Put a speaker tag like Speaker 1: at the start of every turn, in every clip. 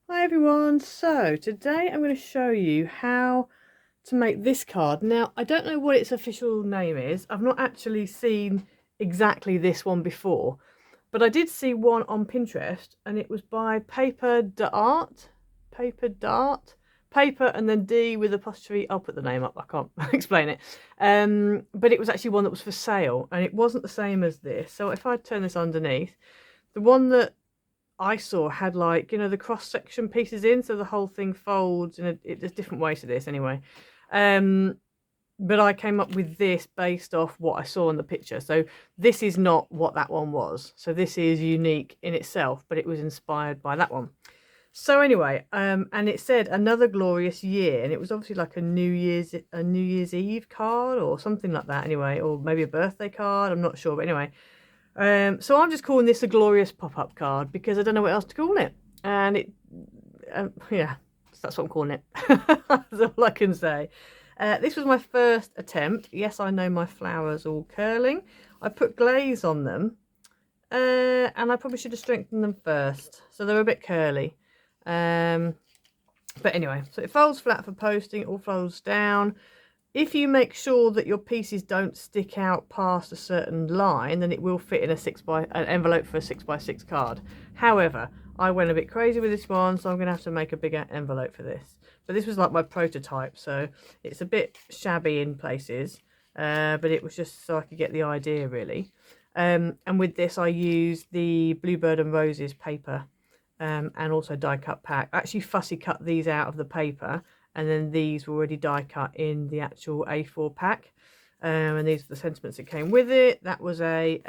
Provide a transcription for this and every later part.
Speaker 1: Hi everyone, so today I'm going to show you how to make this card. Now I don't know what its official name is, I've not actually seen exactly this one before, but I did see one on Pinterest and it was by Paper D'Art, Paper and then D with apostrophe. I'll put the name up, I can't explain it, but it was actually one that was for sale and it wasn't the same as this. So if I turn this underneath, the one that I saw had, like, you know, the cross section pieces in, so the whole thing folds, and there's different ways to this anyway. But I came up with this based off what I saw in the picture. So this is not what that one was. So this is unique in itself, but it was inspired by that one. So anyway, and it said another glorious year, and it was obviously like a New Year's Eve card or something like that anyway, or maybe a birthday card, I'm not sure, but anyway. So I'm just calling this a glorious pop-up card because I don't know what else to call it. And yeah, that's what I'm calling it. That's all I can say. This was my first attempt. Yes, I know my flowers all curling. I put glaze on them. And I probably should have strengthened them first. So they're a bit curly. But anyway, so it folds flat for posting. It all folds down. If you make sure that your pieces don't stick out past a certain line, then it will fit in an envelope for a 6x6 card. However, I went a bit crazy with this one, so I'm going to have to make a bigger envelope for this. But this was like my prototype, so it's a bit shabby in places, but it was just so I could get the idea, really. And with this, I used the Bluebird and Roses paper and also die cut pack. I actually fussy cut these out of the paper, and then these were already die cut in the actual A4 pack, and these are the sentiments that came with it. That was a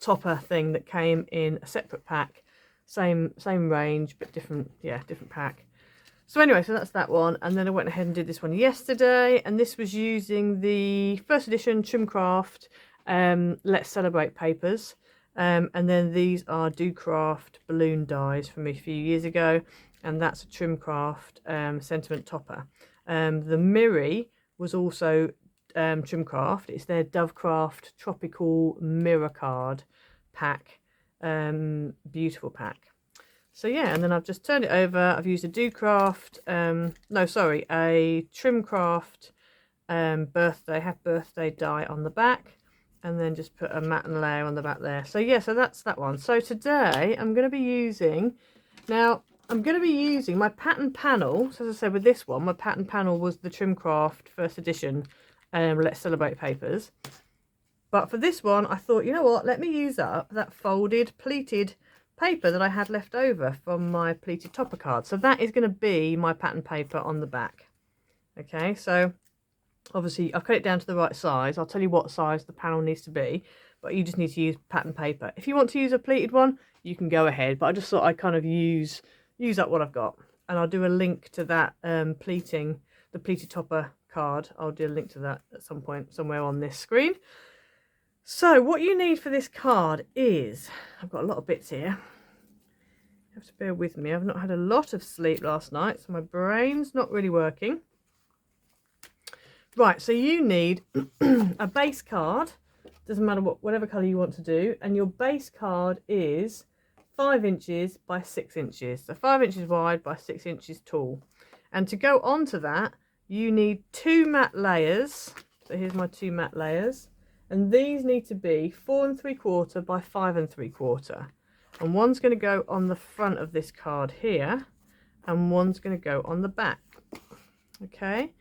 Speaker 1: topper thing that came in a separate pack, same range but different, yeah, different pack. So anyway, so that's that one, and then I went ahead and did this one yesterday, and this was using the first edition Trimcraft Let's Celebrate papers, and then these are Docrafts balloon dies from a few years ago, and that's a Trimcraft sentiment topper. The Miri was also Trimcraft. It's their Dovecraft tropical mirror card pack, beautiful pack. So yeah, and then I've just turned it over. I've used a Docraft, a Trimcraft birthday die on the back, and then just put a matte and layer on the back there. So yeah, so that's that one. So today I'm going to be using, my pattern panel. So as I said, with this one, my pattern panel was the Trimcraft first edition Let's Celebrate papers. But for this one, I thought, you know what, let me use up that folded, pleated paper that I had left over from my pleated topper card. So that is going to be my pattern paper on the back. Okay, so obviously I've cut it down to the right size. I'll tell you what size the panel needs to be, but you just need to use pattern paper. If you want to use a pleated one, you can go ahead, but I just thought I'd kind of use up what I've got. And I'll do a link to that the pleated topper card. I'll do a link to that at some point somewhere on this screen. So what you need for this card is, I've got a lot of bits here. You have to bear with me. I've not had a lot of sleep last night, so my brain's not really working. Right, so you need a base card. Doesn't matter whatever colour you want to do. And your base card is 5 inches by 6 inches. So 5 inches wide by 6 inches tall. And to go onto that, you need 2 matte layers. So here's my 2 matte layers. And these need to be 4 3/4 by 5 3/4. And one's going to go on the front of this card here, and one's going to go on the back. Okay.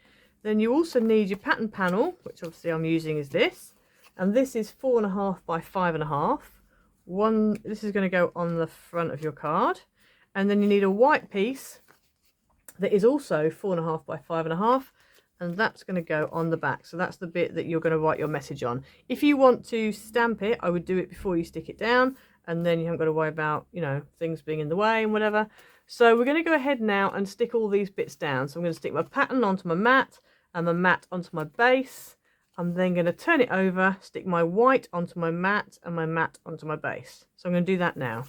Speaker 1: Then you also need your pattern panel, which obviously I'm using is this, and this is 4 1/2 by 5 1/2. This is going to go on the front of your card, and then you need a white piece that is also 4 1/2 by 5 1/2. And that's going to go on the back. So that's the bit that you're going to write your message on. If you want to stamp it, I would do it before you stick it down, and then you haven't got to worry about, you know, things being in the way and whatever. So we're going to go ahead now and stick all these bits down. So I'm going to stick my pattern onto my mat and my mat onto my base. I'm then going to turn it over, stick my white onto my mat and my mat onto my base. So I'm going to do that now.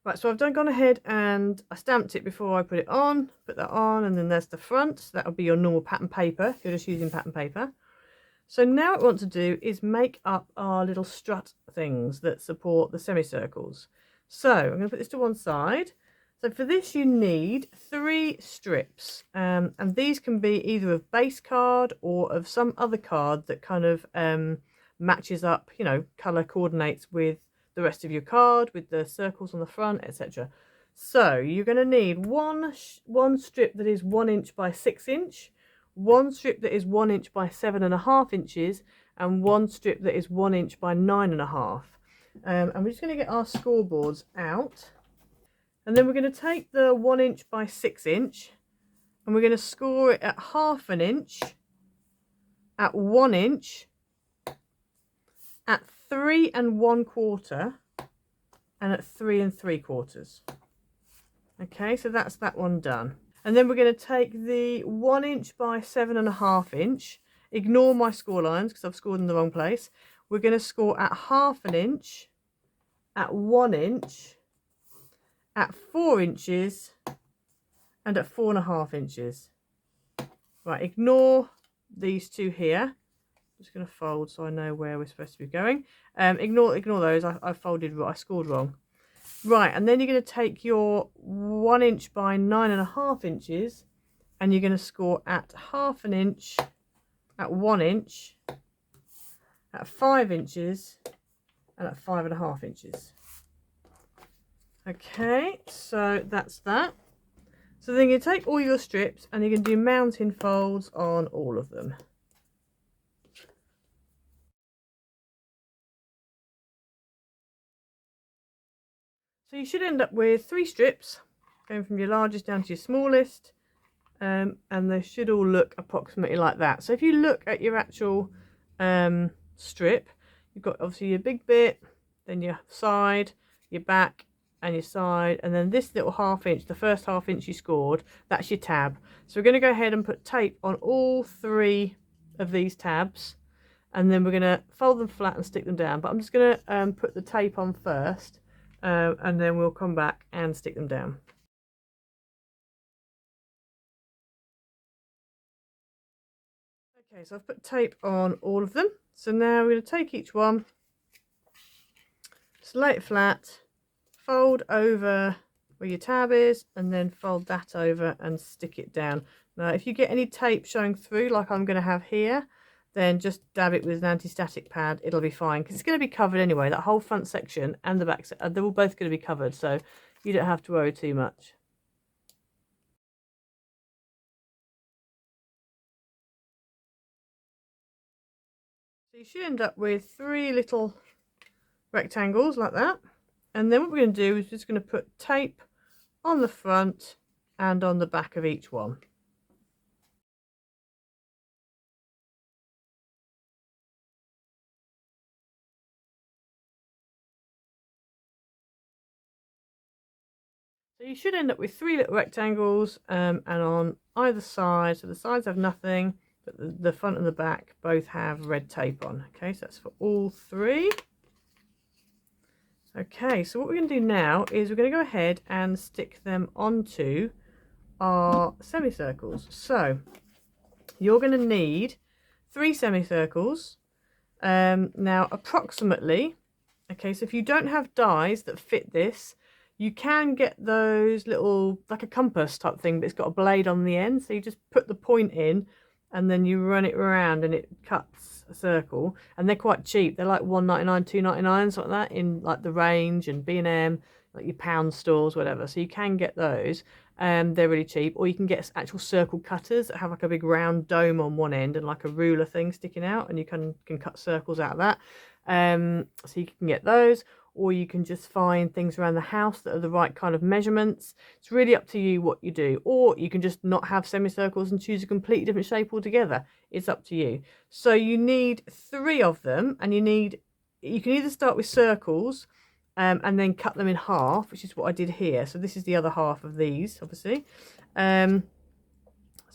Speaker 1: Right, so I've gone ahead and I stamped it before I put it on, put that on, and then there's the front. So that'll be your normal pattern paper if you're just using pattern paper. So now what we want to do is make up our little strut things that support the semicircles. So I'm going to put this to one side. So for this you need 3 strips, and these can be either of base card or of some other card that kind of matches up, you know, colour coordinates with the rest of your card, with the circles on the front, etc. So you're going to need one strip that is 1 inch by 6 inch, one strip that is 1 inch by 7.5 inches, and one strip that is 1 inch by 9.5. And we're just going to get our scoreboards out, and then we're going to take the 1 inch by 6 inch and we're going to score it at 1/2 inch, at 1 inch, at 3 1/4, and at 3 3/4. Okay, so that's that one done. And then we're going to take the 1 inch by 7.5 inch. Ignore my score lines because I've scored in the wrong place. We're going to score at 1/2 inch, at 1 inch, at 4 inches, and at 4.5 inches. Right, ignore these two here. Just going to fold so I know where we're supposed to be going. Ignore those. I folded. I scored wrong. Right, and then you're going to take your 1 inch by 9.5 inches, and you're going to score at 1/2 inch, at 1 inch, at 5 inches, and at 5.5 inches. Okay, so that's that. So then you take all your strips and you can do mounting folds on all of them. So you should end up with 3 strips going from your largest down to your smallest, and they should all look approximately like that. So if you look at your actual strip, you've got obviously your big bit, then your side, your back, and your side, and then this little 1/2 inch, the first 1/2 inch you scored, that's your tab. So we're going to go ahead and put tape on all 3 of these tabs, and then we're going to fold them flat and stick them down. But I'm just going to put the tape on first, and then we'll come back and stick them down. Okay, so I've put tape on all of them. So now we're going to take each one, just lay it flat, fold over where your tab is, and then fold that over and stick it down. Now if you get any tape showing through like I'm going to have here, then just dab it with an anti-static pad. It'll be fine because it's going to be covered anyway. That whole front section and the back section, they're all both going to be covered, so you don't have to worry too much. So you should end up with 3 little rectangles like that. And then what we're going to do is just going to put tape on the front and on the back of each one. So you should end up with 3 little rectangles, and on either side, so the sides have nothing, but the front and the back both have red tape on. Okay, so that's for all 3. Okay, so what we're going to do now is we're going to go ahead and stick them onto our semicircles. So you're going to need 3 semicircles. Now approximately, okay, so if you don't have dies that fit this, you can get those little, like a compass type thing, but it's got a blade on the end. So you just put the point in and then you run it around and it cuts a circle. And they're quite cheap. They're like £1.99, £2.99, something like that, in like the Range and B&M, like your pound stores, whatever. So you can get those. They're really cheap. Or you can get actual circle cutters that have like a big round dome on one end and like a ruler thing sticking out, and you can cut circles out of that. So you can get those, or you can just find things around the house that are the right kind of measurements. It's really up to you what you do. Or you can just not have semicircles and choose a completely different shape altogether. It's up to you. So you need 3 of them, and you can either start with circles and then cut them in half, which is what I did here. So this is the other half of these, obviously. So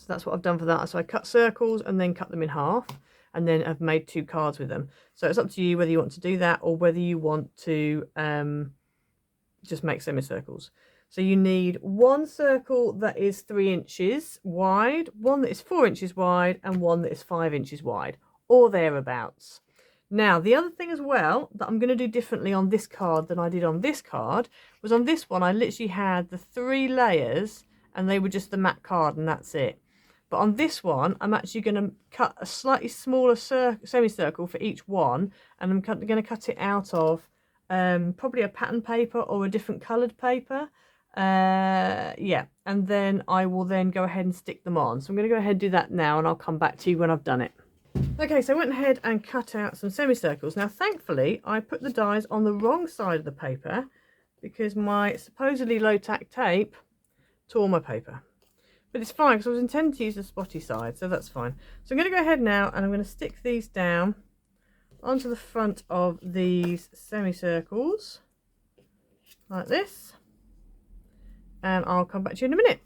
Speaker 1: that's what I've done for that. So I cut circles and then cut them in half, and then I've made 2 cards with them. So it's up to you whether you want to do that or whether you want to just make semicircles. So you need one circle that is 3 inches wide, one that is 4 inches wide, and one that is 5 inches wide, or thereabouts. Now, the other thing as well that I'm going to do differently on this card than I did on this card was on this one I literally had the 3 layers and they were just the matte card and that's it. But on this one, I'm actually going to cut a slightly smaller semicircle for each one, and I'm going to cut it out of probably a pattern paper or a different coloured paper. Yeah, and then I will then go ahead and stick them on. So I'm going to go ahead and do that now, and I'll come back to you when I've done it. Okay, so I went ahead and cut out some semicircles. Now, thankfully, I put the dies on the wrong side of the paper because my supposedly low-tack tape tore my paper. But it's fine because I was intending to use the spotty side, so that's fine. So I'm going to go ahead now and I'm going to stick these down onto the front of these semicircles like this. And I'll come back to you in a minute.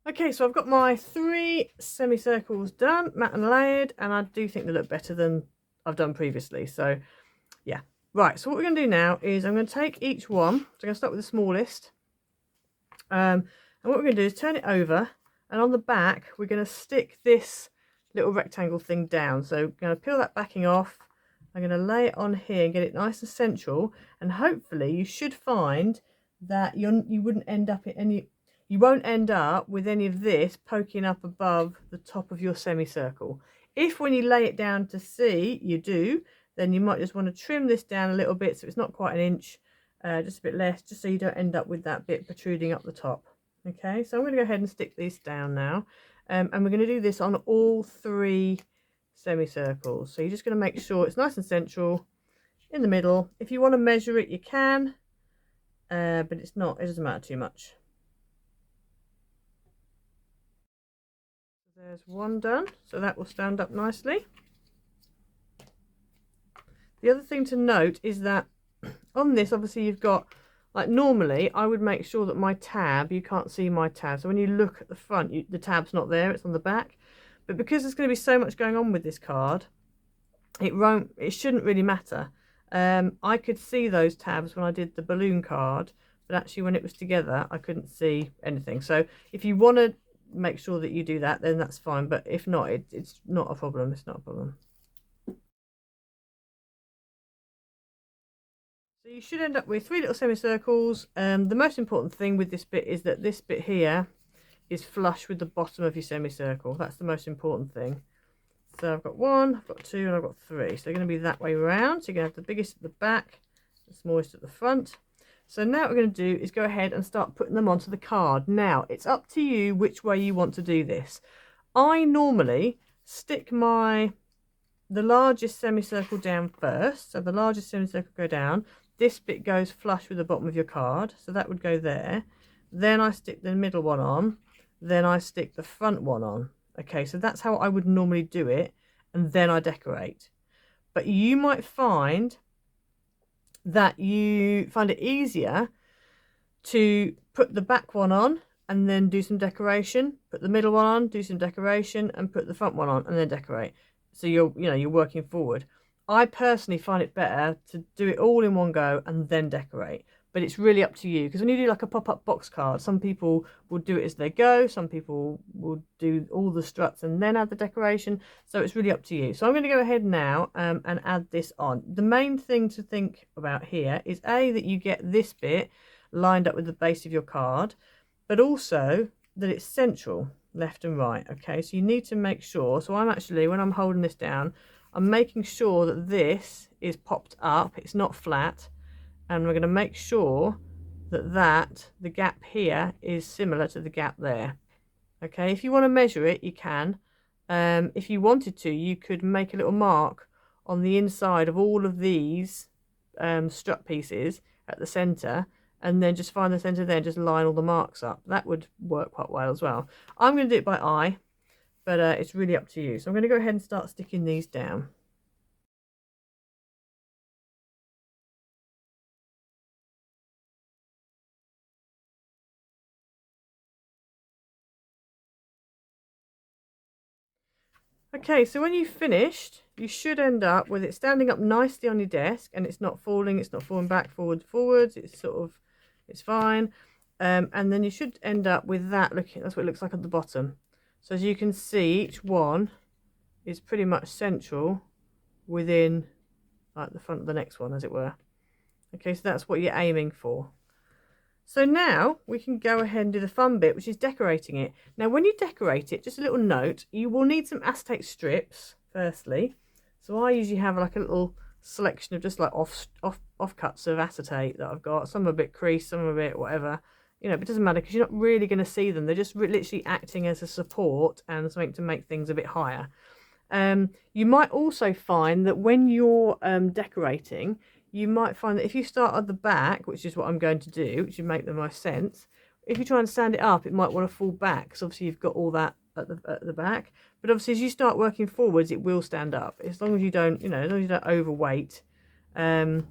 Speaker 1: Okay, so I've got my 3 semicircles done, matte and layered, and I do think they look better than I've done previously. So, yeah. Right, so what we're going to do now is I'm going to take each one. So I'm going to start with the smallest. And what we're going to do is turn it over, and on the back, we're going to stick this little rectangle thing down. So I'm going to peel that backing off. I'm going to lay it on here and get it nice and central. And hopefully you should find that you wouldn't end up in any... You won't end up with any of this poking up above the top of your semicircle. If when you lay it down to see you do, then you might just want to trim this down a little bit so it's not quite an inch, just a bit less, just so you don't end up with that bit protruding up the top. Okay, so I'm going to go ahead and stick these down now. And we're going to do this on all 3 semicircles. So you're just going to make sure it's nice and central in the middle. If you want to measure it, you can, but it doesn't matter too much. There's one done, so that will stand up nicely. The other thing to note is that on this, obviously you've got, like normally, I would make sure that my tab, you can't see my tab. So when you look at the front, the tab's not there, it's on the back. But because there's going to be so much going on with this card, it shouldn't really matter. I could see those tabs when I did the balloon card, but actually when it was together, I couldn't see anything. So if you want to make sure that you do that, then that's fine, but if not, it's not a problem. It's not a problem. So you should end up with 3 little semicircles. The most important thing with this bit is that this bit here is flush with the bottom of your semicircle. That's the most important thing. So I've got 1, I've got 2, and I've got 3. So they're going to be that way around. So you're going to have the biggest at the back, the smallest at the front. So now what we're going to do is go ahead and start putting them onto the card. Now, it's up to you which way you want to do this. I normally stick the largest semicircle down first. So the largest semicircle go down. This bit goes flush with the bottom of your card. So that would go there. Then I stick the middle one on. Then I stick the front one on. Okay, so that's how I would normally do it. And then I decorate. But you might find that you find it easier to put the back one on and then do some decoration, put the middle one on, do some decoration, and put the front one on and then decorate. So you're working forward. I personally find it better to do it all in one go and then decorate, but it's really up to you, because when you do like a pop-up box card, some people will do it as they go, some people will do all the struts and then add the decoration, so it's really up to you. So I'm going to go ahead now and add this on. The main thing to think about here is that you get this bit lined up with the base of your card, but also that it's central, left and right. Okay, so you need to make sure, so I'm actually, when I'm holding this down, I'm making sure that this is popped up, it's not flat, and we're going to make sure that the gap here is similar to the gap there. Okay, if you want to measure it, you can. If you wanted to, you could make a little mark on the inside of all of these strut pieces at the center, and then just find the center there and just line all the marks up. That would work quite well as well. I'm going to do it by eye, but it's really up to you. So I'm going to go ahead and start sticking these down. Okay, so when you've finished, you should end up with it standing up nicely on your desk, and it's not falling back, forwards, it's sort of, it's fine. And then you should end up with that looking, that's what it looks like at the bottom. So as you can see, each one is pretty much central within like the front of the next one, as it were. Okay, so that's what you're aiming for. So now we can go ahead and do the fun bit, which is decorating it. Now when you decorate it, just a little note, you will need some acetate strips firstly. So I usually have like a little selection of just like offcuts of acetate that I've got. Some are a bit creased, some are a bit whatever. You know, but it doesn't matter because you're not really going to see them. They're just literally acting as a support and something to make things a bit higher. You might also find that when you're decorating, you might find that if you start at the back, which is what I'm going to do, which would make the most sense, if you try and stand it up, it might want to fall back, because obviously you've got all that at the back. But obviously as you start working forwards, it will stand up, as long as you don't, you know, as long as you don't overweight. Like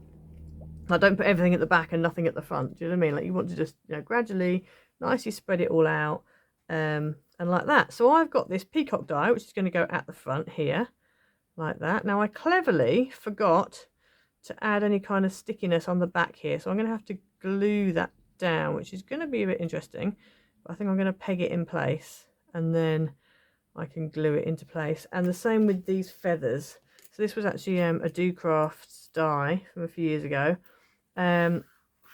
Speaker 1: don't put everything at the back and nothing at the front. Do you know what I mean? Like you want to just, you know, gradually, nicely spread it all out, and like that. So I've got this peacock die, which is going to go at the front here, like that. Now I cleverly forgot to add any kind of stickiness on the back here, so I'm going to have to glue that down, which is going to be a bit interesting, but I think I'm going to peg it in place and then I can glue it into place. And the same with these feathers. So this was actually a Docrafts die from a few years ago, and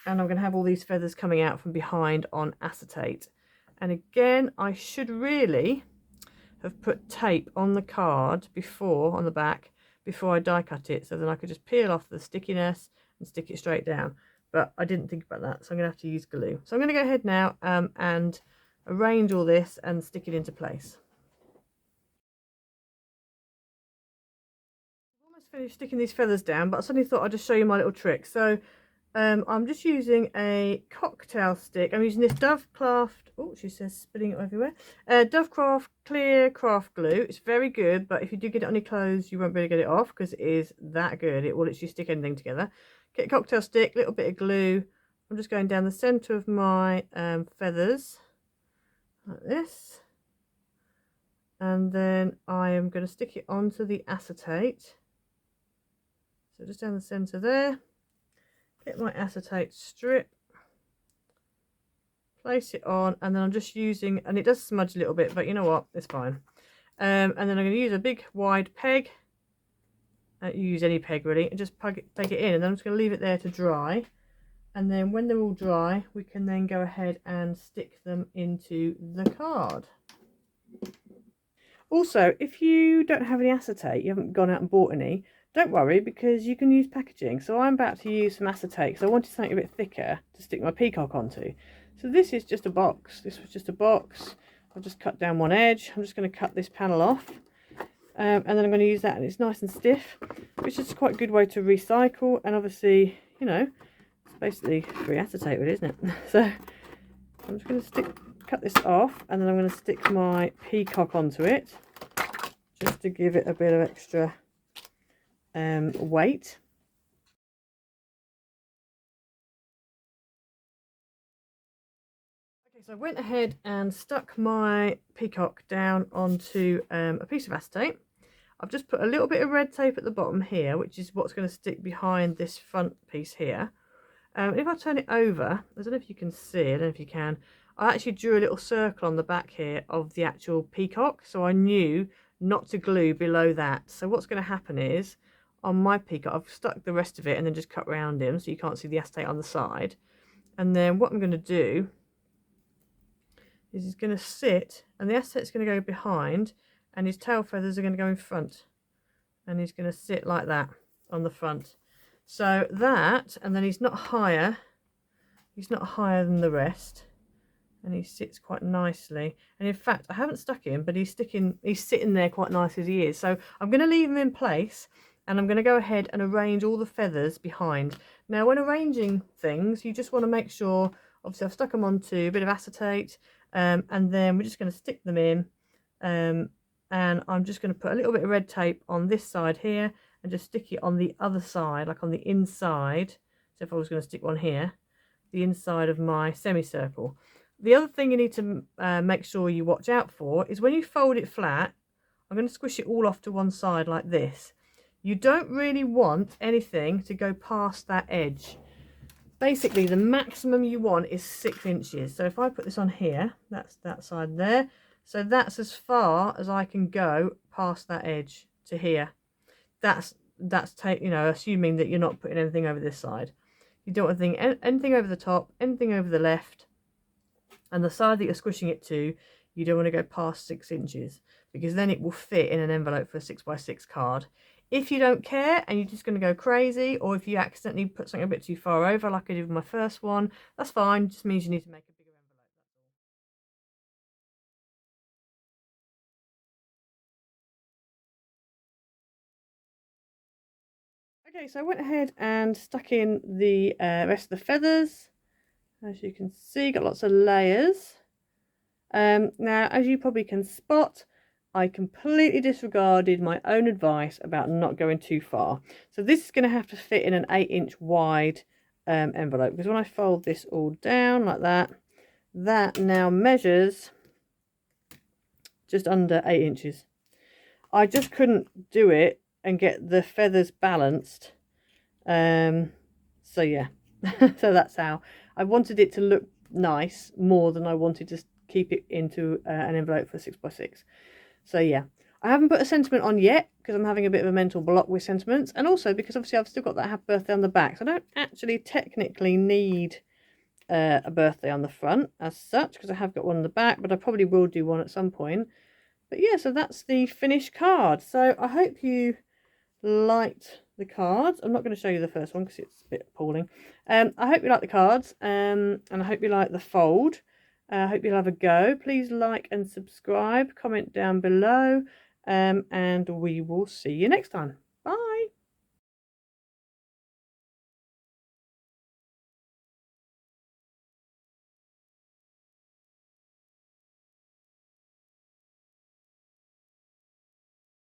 Speaker 1: I'm going to have all these feathers coming out from behind on acetate. And again, I should really have put tape on the card before, on the back, before I die cut it, so then I could just peel off the stickiness and stick it straight down. But I didn't think about that, so I'm going to have to use glue. So I'm going to go ahead now and arrange all this and stick it into place. I've almost finished sticking these feathers down, but I suddenly thought I'd just show you my little trick. So I'm just using a cocktail stick. I'm using this Dovecraft, oh, she says spilling it everywhere. Dovecraft clear craft glue. It's very good, but if you do get it on your clothes, you won't be able to get it off because it is that good. It will literally stick anything together. Get a cocktail stick, little bit of glue. I'm just going down the centre of my feathers, like this. And then I am going to stick it onto the acetate. So just down the centre there. Get my acetate strip, place it on, and then I'm just using, and it does smudge a little bit, but you know what, it's fine. And then I'm going to use a big wide peg, use any peg really, and just peg it in, and then I'm just going to leave it there to dry. And then when they're all dry, we can then go ahead and stick them into the card. Also, if you don't have any acetate, you haven't gone out and bought any, don't worry, because you can use packaging. So I'm about to use some acetate because I wanted something a bit thicker to stick my peacock onto. So this is just a box. This was just a box. I've just cut down one edge. I'm just going to cut this panel off. And then I'm going to use that, and it's nice and stiff, which is quite a good way to recycle. And obviously, you know, it's basically free acetate, really, isn't it? So I'm just going to cut this off, and then I'm going to stick my peacock onto it, just to give it a bit of extra weight. Okay, so I went ahead and stuck my peacock down onto a piece of acetate. I've just put a little bit of red tape at the bottom here, which is what's going to stick behind this front piece here. If I turn it over, I don't know if you can see, I don't know if you can, I actually drew a little circle on the back here of the actual peacock, so I knew not to glue below that. So what's going to happen is, on my peacock, I've stuck the rest of it and then just cut around him so you can't see the acetate on the side. And then what I'm going to do is he's going to sit, and the acetate's going to go behind, and his tail feathers are going to go in front, and he's going to sit like that on the front. So that, and then he's not higher than the rest, and he sits quite nicely. And in fact, I haven't stuck him, but he's sitting there quite nice as he is. So I'm going to leave him in place, and I'm going to go ahead and arrange all the feathers behind. Now when arranging things, you just want to make sure, obviously I've stuck them onto a bit of acetate, and then we're just going to stick them in, and I'm just going to put a little bit of red tape on this side here and just stick it on the other side, like on the inside. So if I was going to stick one here, the inside of my semicircle. The other thing you need to make sure you watch out for is when you fold it flat, I'm going to squish it all off to one side like this. You don't really want anything to go past that edge. Basically, the maximum you want is 6 inches. So if I put this on here, that's that side there. So that's as far as I can go past that edge to here. That's assuming that you're not putting anything over this side. You don't want anything over the top, anything over the left, and the side that you're squishing it to, you don't want to go past 6 inches, because then it will fit in an envelope for a 6x6 card. If you don't care and you're just going to go crazy, or if you accidentally put something a bit too far over like I did with my first one, that's fine. It just means you need to make a bigger envelope. Okay, so I went ahead and stuck in the rest of the feathers. As you can see, got lots of layers. Now, as you probably can spot, I completely disregarded my own advice about not going too far. So this is going to have to fit in an 8-inch wide envelope, because when I fold this all down like that, that now measures just under 8 inches. I just couldn't do it and get the feathers balanced. So yeah, so that's how I wanted it to look nice more than I wanted to keep it into an envelope for 6x6. So yeah, I haven't put a sentiment on yet because I'm having a bit of a mental block with sentiments, and also because obviously I've still got that happy birthday on the back, so I don't actually technically need a birthday on the front as such, because I have got one on the back, but I probably will do one at some point. But yeah, so that's the finished card. So I hope you liked the cards. I'm not going to show you the first one because it's a bit appalling. I hope you like the cards, and I hope you like the fold. I hope you'll have a go. Please like and subscribe, comment down below, and we will see you next time.